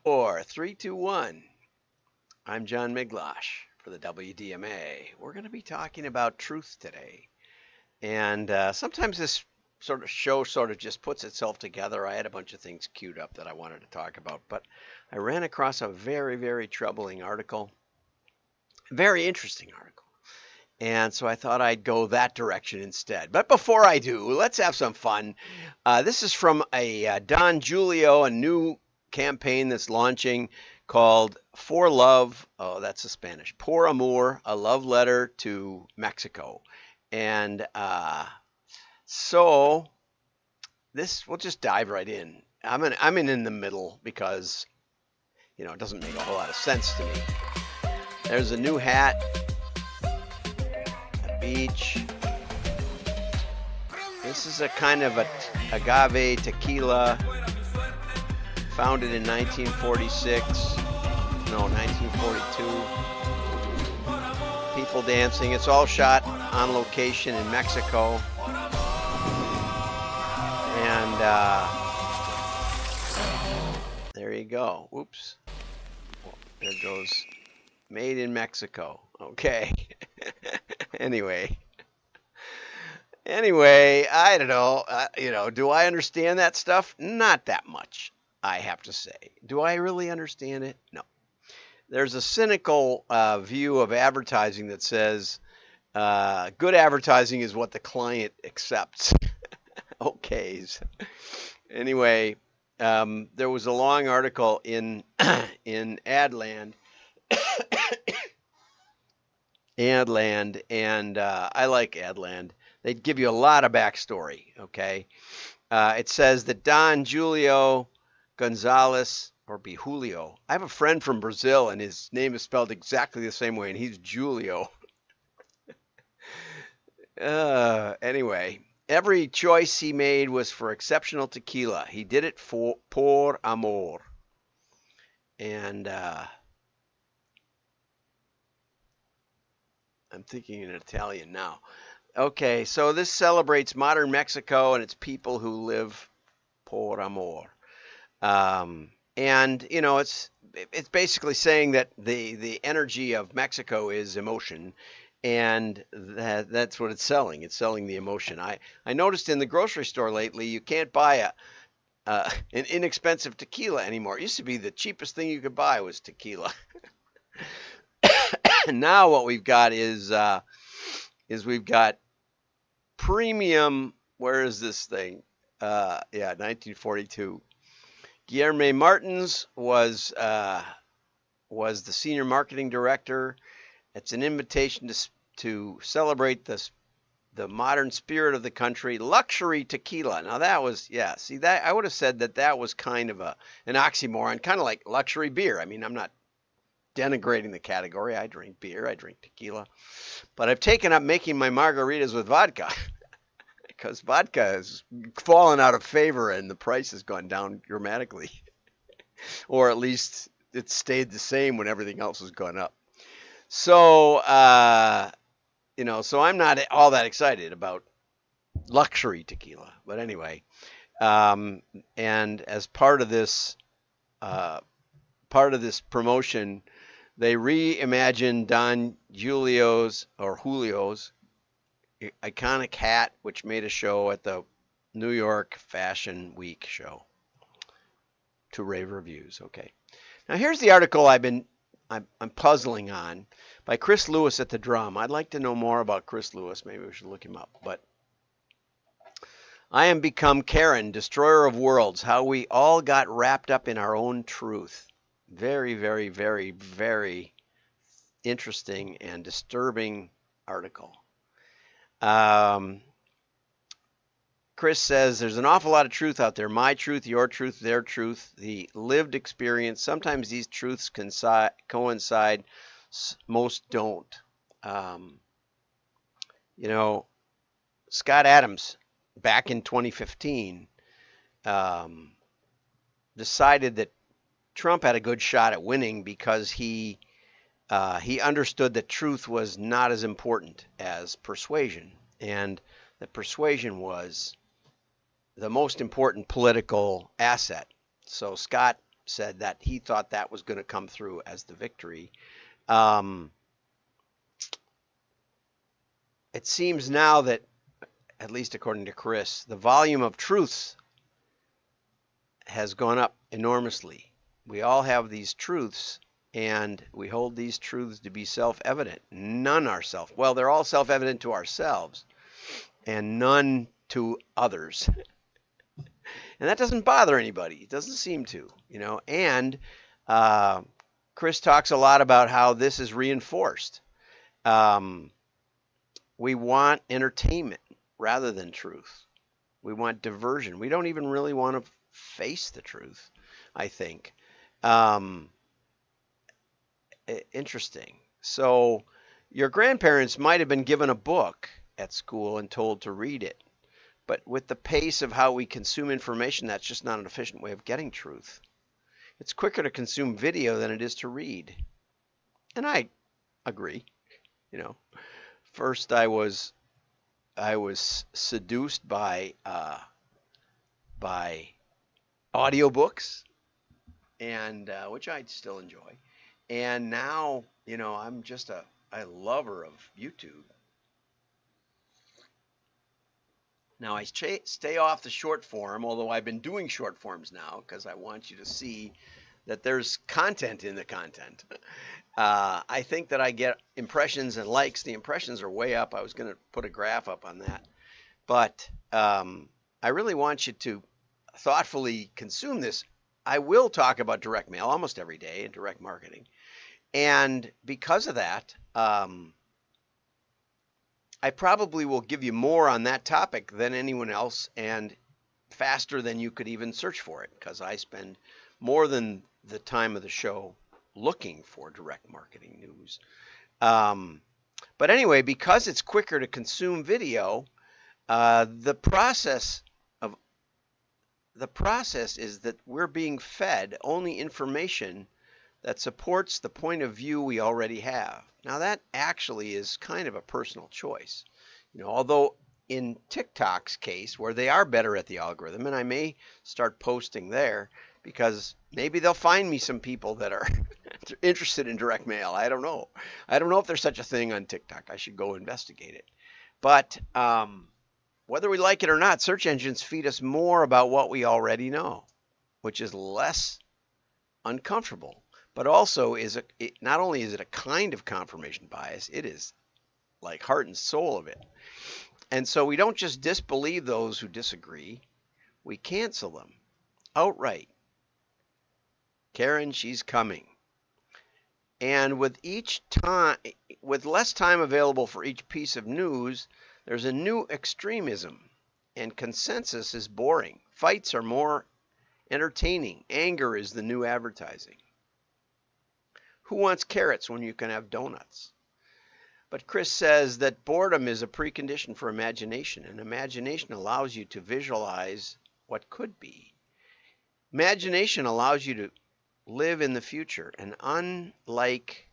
Or 3, 2, 1. I'm John Miglosh for the WDMA. We're going to be talking about truth today. And sometimes this sort of show sort of just puts itself together. I had a bunch of things queued up that I wanted to talk about, but I ran across a very, very troubling article, very interesting article. And so I thought I'd go that direction instead. But before I do, let's have some fun. This is from a Don Julio, a new campaign that's launching called For Love. Oh, that's the Spanish. Por Amor, a love letter to Mexico. And so this, we'll just dive right in. I'm in the middle because, it doesn't make a whole lot of sense to me. There's a new hat. Beach. This is a kind of a agave tequila founded in 1946. No, 1942. People dancing. It's all shot on location in Mexico. And there you go. Oops. There goes made in Mexico. Okay. Anyway, I don't know. Do I understand that stuff? Not that much, I have to say. Do I really understand it? No. There's a cynical view of advertising that says good advertising is what the client accepts. Okay. Anyway, there was a long article in Adland. Adland, and I like Adland. They give you a lot of backstory, okay? It says that Don Julio Gonzalez, or be Julio. I have a friend from Brazil, and his name is spelled exactly the same way, and he's Julio. Anyway, every choice he made was for exceptional tequila. He did it por amor. And I'm thinking in Italian now. Okay, so this celebrates modern Mexico and its people who live por amor. And it's basically saying that the energy of Mexico is emotion, and that's what it's selling. It's selling the emotion. I noticed in the grocery store lately you can't buy an inexpensive tequila anymore. It used to be the cheapest thing you could buy was tequila. Now what we've got is we've got premium. Where is this thing? 1942. Guillermo Martins was the senior marketing director. It's an invitation to celebrate the modern spirit of the country. Luxury tequila. Now that was, see that I would have said that was kind of an oxymoron, kind of like luxury beer. I mean, I'm not denigrating the category. I drink beer, I drink tequila, but I've taken up making my margaritas with vodka because vodka has fallen out of favor and the price has gone down dramatically, or at least it stayed the same when everything else has gone up. So, so I'm not all that excited about luxury tequila, but anyway, and as part of this promotion, they reimagined Don Julio's iconic hat, which made a show at the New York Fashion Week show to rave reviews. Okay, now here's the article I'm puzzling on by Chris Lewis at the Drum. I'd like to know more about Chris Lewis. Maybe we should look him up. But I am become Karen, destroyer of worlds. How we all got wrapped up in our own truth. Very, very, very, very interesting and disturbing article. Chris says there's an awful lot of truth out there. My truth, your truth, their truth, the lived experience. Sometimes these truths coincide. Most don't. Scott Adams, back in 2015, decided that Trump had a good shot at winning because he understood that truth was not as important as persuasion, and that persuasion was the most important political asset. So Scott said that he thought that was going to come through as the victory. Um, it seems now that, at least according to Chris, the volume of truths has gone up enormously. We all have these truths, and we hold these truths to be self-evident. None are well, they're all self-evident to ourselves, and none to others. And that doesn't bother anybody. It doesn't seem to, And Chris talks a lot about how this is reinforced. We want entertainment rather than truth. We want diversion. We don't even really want to face the truth, I think. Interesting. So your grandparents might have been given a book at school and told to read it. But with the pace of how we consume information, that's just not an efficient way of getting truth. It's quicker to consume video than it is to read. And I agree. First I was seduced by audiobooks, and which I still enjoy. And now, I'm just a lover of YouTube. Now I stay off the short form, although I've been doing short forms now because I want you to see that there's content in the content. I think that I get impressions and likes. The impressions are way up. I was going to put a graph up on that. But I really want you to thoughtfully consume this. I will talk about direct mail almost every day and direct marketing. And because of that, I probably will give you more on that topic than anyone else and faster than you could even search for it, because I spend more than the time of the show looking for direct marketing news. But anyway, because it's quicker to consume video, the process is that we're being fed only information that supports the point of view we already have. Now that actually is kind of a personal choice. Although in TikTok's case, where they are better at the algorithm, and I may start posting there because maybe they'll find me some people that are interested in direct mail. I don't know. I don't know if there's such a thing on TikTok. I should go investigate it. But whether we like it or not, search engines feed us more about what we already know, which is less uncomfortable. But also not only is it a kind of confirmation bias, it is like heart and soul of it. And so we don't just disbelieve those who disagree, we cancel them outright. Karen, she's coming. And with less time available for each piece of news, there's a new extremism, and consensus is boring. Fights are more entertaining. Anger is the new advertising. Who wants carrots when you can have donuts? But Chris says that boredom is a precondition for imagination, and imagination allows you to visualize what could be. Imagination allows you to live in the future, and unlike,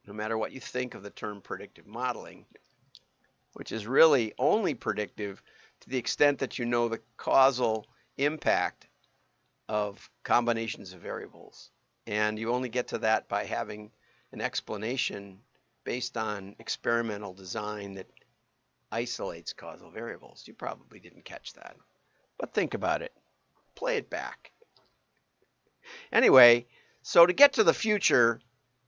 no matter what you think of the term predictive modeling, which is really only predictive to the extent that you know the causal impact of combinations of variables. And you only get to that by having an explanation based on experimental design that isolates causal variables. You probably didn't catch that, but think about it. Play it back. Anyway, so to get to the future,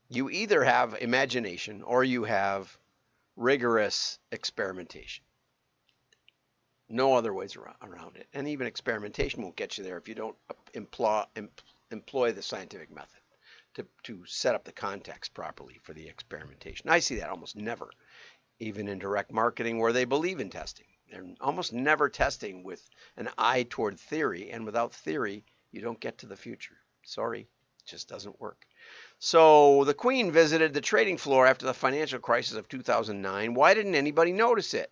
you either have imagination or you have rigorous experimentation. No other ways around it. And even experimentation won't get you there if you don't employ the scientific method to set up the context properly for the experimentation. I see that almost never, even in direct marketing where they believe in testing. They're almost never testing with an eye toward theory, and without theory, you don't get to the future. Sorry, it just doesn't work. So the Queen visited the trading floor after the financial crisis of 2009. Why didn't anybody notice it?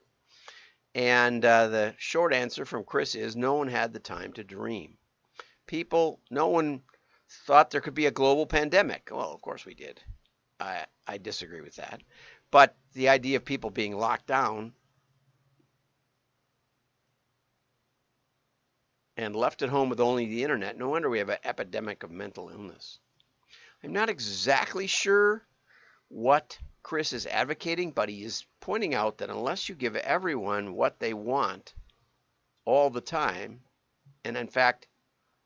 And the short answer from Chris is no one had the time to dream. No one thought there could be a global pandemic. Well, of course we did. I disagree with that. But the idea of people being locked down and left at home with only the internet, no wonder we have an epidemic of mental illness. I'm not exactly sure what Chris is advocating, but he is pointing out that unless you give everyone what they want all the time, and in fact,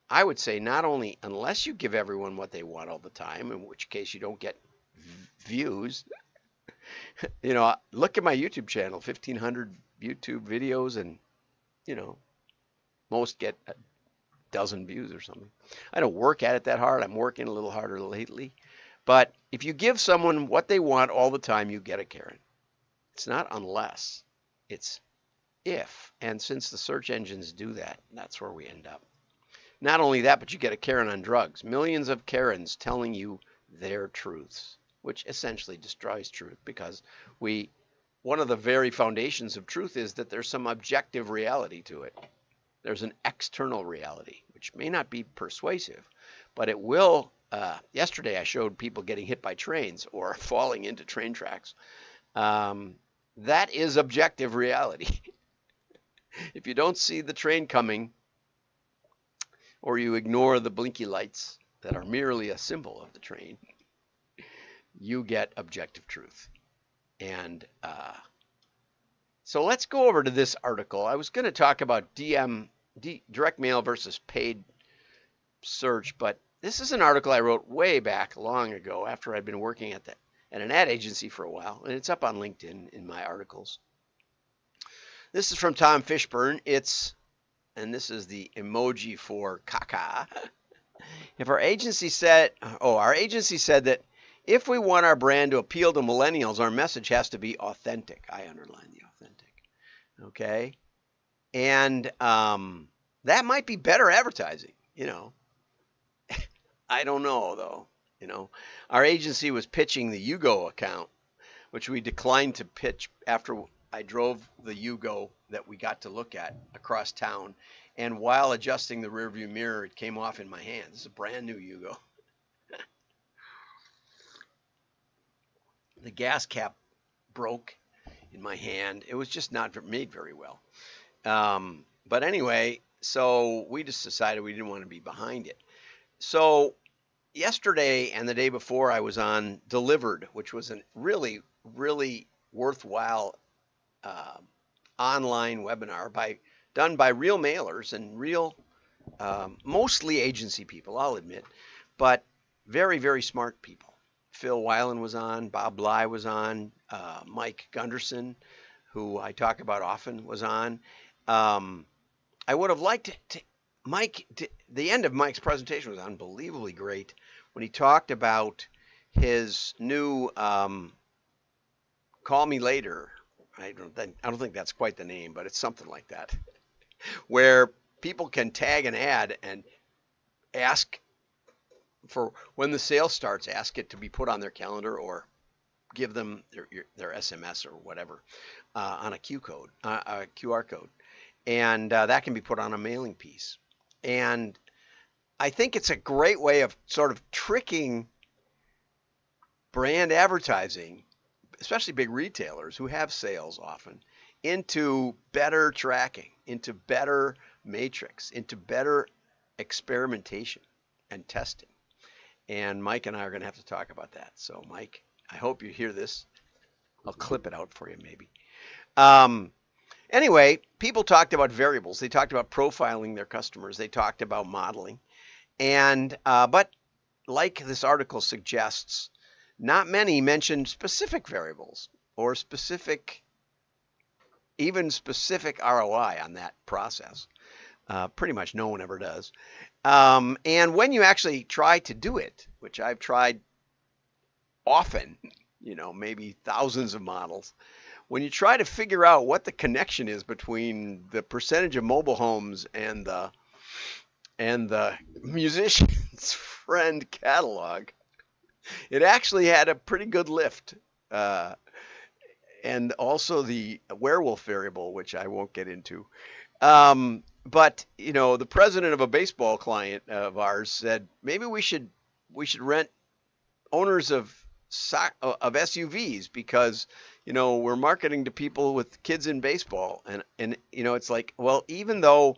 I would say not only unless you give everyone what they want all the time, in which case you don't get views. Look at my YouTube channel, 1,500 YouTube videos, and, most get a dozen views or something. I don't work at it that hard. I'm working a little harder lately. But if you give someone what they want all the time, you get a Karen. It's not unless, it's if. And since the search engines do that, that's where we end up. Not only that, but you get a Karen on drugs. Millions of Karens telling you their truths, which essentially destroys truth, because one of the very foundations of truth is that there's some objective reality to it. There's an external reality, which may not be persuasive, but it will. Yesterday I showed people getting hit by trains or falling into train tracks. That is objective reality. If you don't see the train coming, or you ignore the blinky lights that are merely a symbol of the train, you get objective truth. And so let's go over to this article. I was going to talk about direct mail versus paid search, but this is an article I wrote way back long ago after I'd been working at an ad agency for a while, and it's up on LinkedIn in my articles. This is from Tom Fishburne. And this is the emoji for caca. Our agency said that if we want our brand to appeal to millennials, our message has to be authentic. I underline the authentic. Okay? And that might be better advertising, I don't know, though. Our agency was pitching the Yugo account, which we declined to pitch after I drove the Yugo that we got to look at across town, and while adjusting the rearview mirror, it came off in my hand. This is a brand new Yugo. The gas cap broke in my hand. It was just not made very well. But anyway, so we just decided we didn't want to be behind it. So yesterday and the day before, I was on Delivered, which was a really, really worthwhile online webinar done by real mailers and real, mostly agency people, I'll admit, but very, very smart people. Phil Weiland was on, Bob Bly was on, Mike Gunderson, who I talk about often, was on. I would have liked to, the end of Mike's presentation was unbelievably great when he talked about his new Call Me Later. I don't think that's quite the name, but it's something like that, where people can tag an ad and ask for when the sale starts, ask it to be put on their calendar or give them their SMS or whatever on a QR code. And that can be put on a mailing piece. And I think it's a great way of sort of tricking brand advertising, especially big retailers who have sales often, into better tracking, into better matrix, into better experimentation and testing. And Mike and I are going to have to talk about that. So Mike, I hope you hear this. I'll clip it out for you maybe. Anyway, people talked about variables. They talked about profiling their customers. They talked about modeling. And but like this article suggests, not many mentioned specific variables or even specific ROI on that process. Pretty much no one ever does. And when you actually try to do it, which I've tried often, maybe thousands of models, when you try to figure out what the connection is between the percentage of mobile homes and the musician's friend catalog, it actually had a pretty good lift. And also the werewolf variable, which I won't get into. But the president of a baseball client of ours said maybe we should rent owners of SUVs because we're marketing to people with kids in baseball, and it's like, well, even though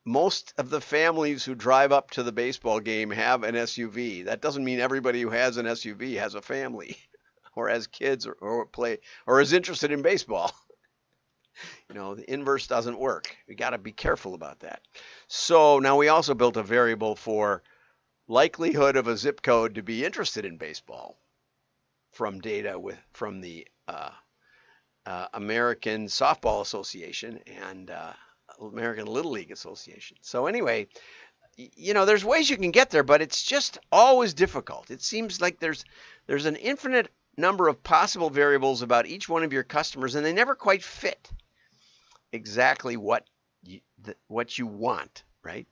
most of the families who drive up to the baseball game have an SUV. That doesn't mean everybody who has an SUV has a family or has kids or play or is interested in baseball. The inverse doesn't work. We got to be careful about that. So now we also built a variable for likelihood of a zip code to be interested in baseball from data from the American Softball Association and American Little League Association. So anyway, there's ways you can get there, but it's just always difficult. It seems like there's an infinite number of possible variables about each one of your customers, and they never quite fit exactly what you want, right?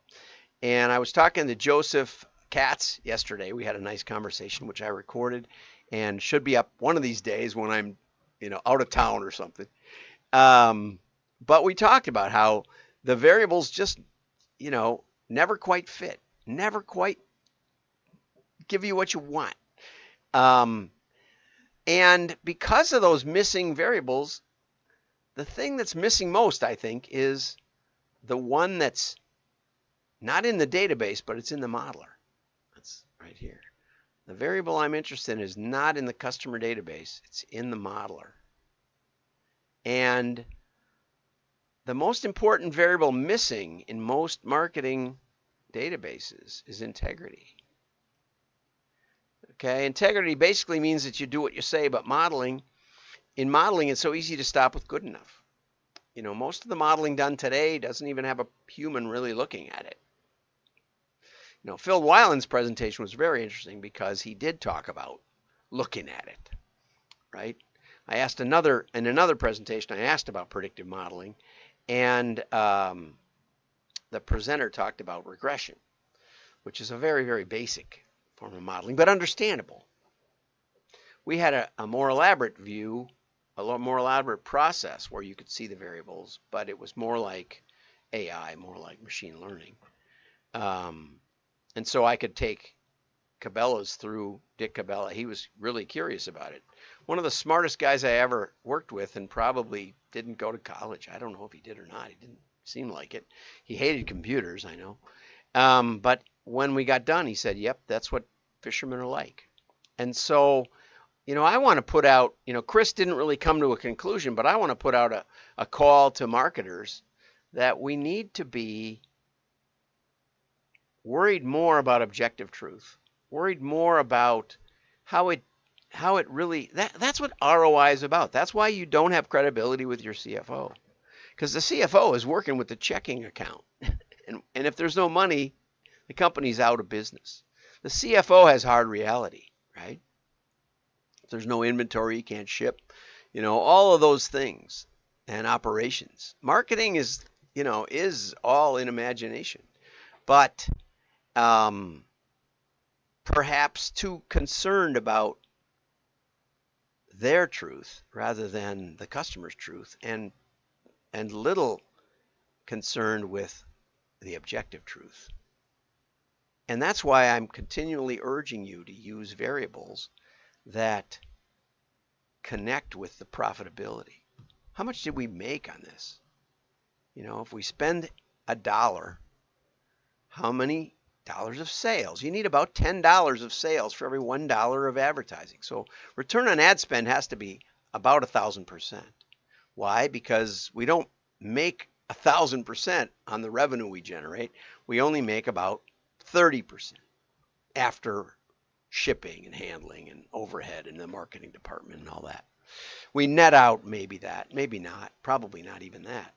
And I was talking to Joseph Katz yesterday. We had a nice conversation, which I recorded and should be up one of these days when I'm, out of town or something. But we talked about how the variables just, never quite fit, never quite give you what you want. And because of those missing variables, the thing that's missing most, I think, is the one that's not in the database, but it's in the modeler. That's right here. The variable I'm interested in is not in the customer database. It's in the modeler. And the most important variable missing in most marketing databases is integrity. Okay, integrity basically means that you do what you say, but in modeling, it's so easy to stop with good enough. Most of the modeling done today doesn't even have a human really looking at it. Phil Weiland's presentation was very interesting because he did talk about looking at it, right? I asked in another presentation, I asked about predictive modeling, and the presenter talked about regression, which is a very, very basic form of modeling, but understandable. We had a more elaborate view, a lot more elaborate process where you could see the variables, but it was more like AI, more like machine learning. And so I could take Cabela's through Dick Cabela. He was really curious about it. One of the smartest guys I ever worked with, and probably didn't go to college. I don't know if he did or not. He didn't seem like it. He hated computers, I know. But when we got done, he said, yep, that's what fishermen are like. And so, I want to put out, Chris didn't really come to a conclusion, but I want to put out a call to marketers that we need to be worried more about objective truth, worried more about how it really, that's what ROI is about. That's why you don't have credibility with your CFO, because the CFO is working with the checking account. and if there's no money, the company's out of business. The CFO has hard reality, right? If there's no inventory, you can't ship, all of those things and operations. Marketing is all in imagination, but perhaps too concerned about their truth rather than the customer's truth, and little concerned with the objective truth. And that's why I'm continually urging you to use variables that connect with the profitability. How much did we make on this? If we spend $1, how many dollars of sales? You need about $10 of sales for every $1 of advertising. So return on ad spend has to be about 1,000%. Why? Because we don't make 1,000% on the revenue we generate. We only make about 30% after shipping and handling and overhead in the marketing department and all that. We net out maybe that, maybe not, probably not even that.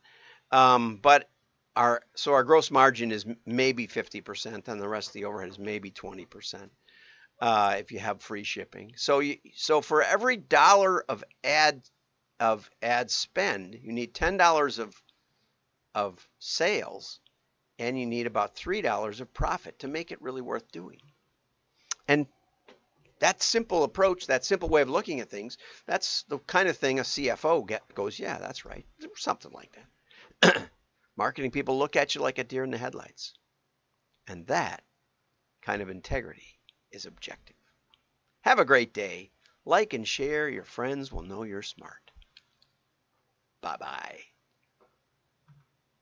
But our gross margin is maybe 50%, and the rest of the overhead is maybe 20%. If you have free shipping. So for every dollar of ad spend, you need $10 of sales, and you need about $3 of profit to make it really worth doing. And that simple approach, that simple way of looking at things, that's the kind of thing a CFO goes, yeah, that's right. Something like that. Marketing people look at you like a deer in the headlights. And that kind of integrity is objective. Have a great day. Like and share. Your friends will know you're smart. Bye-bye.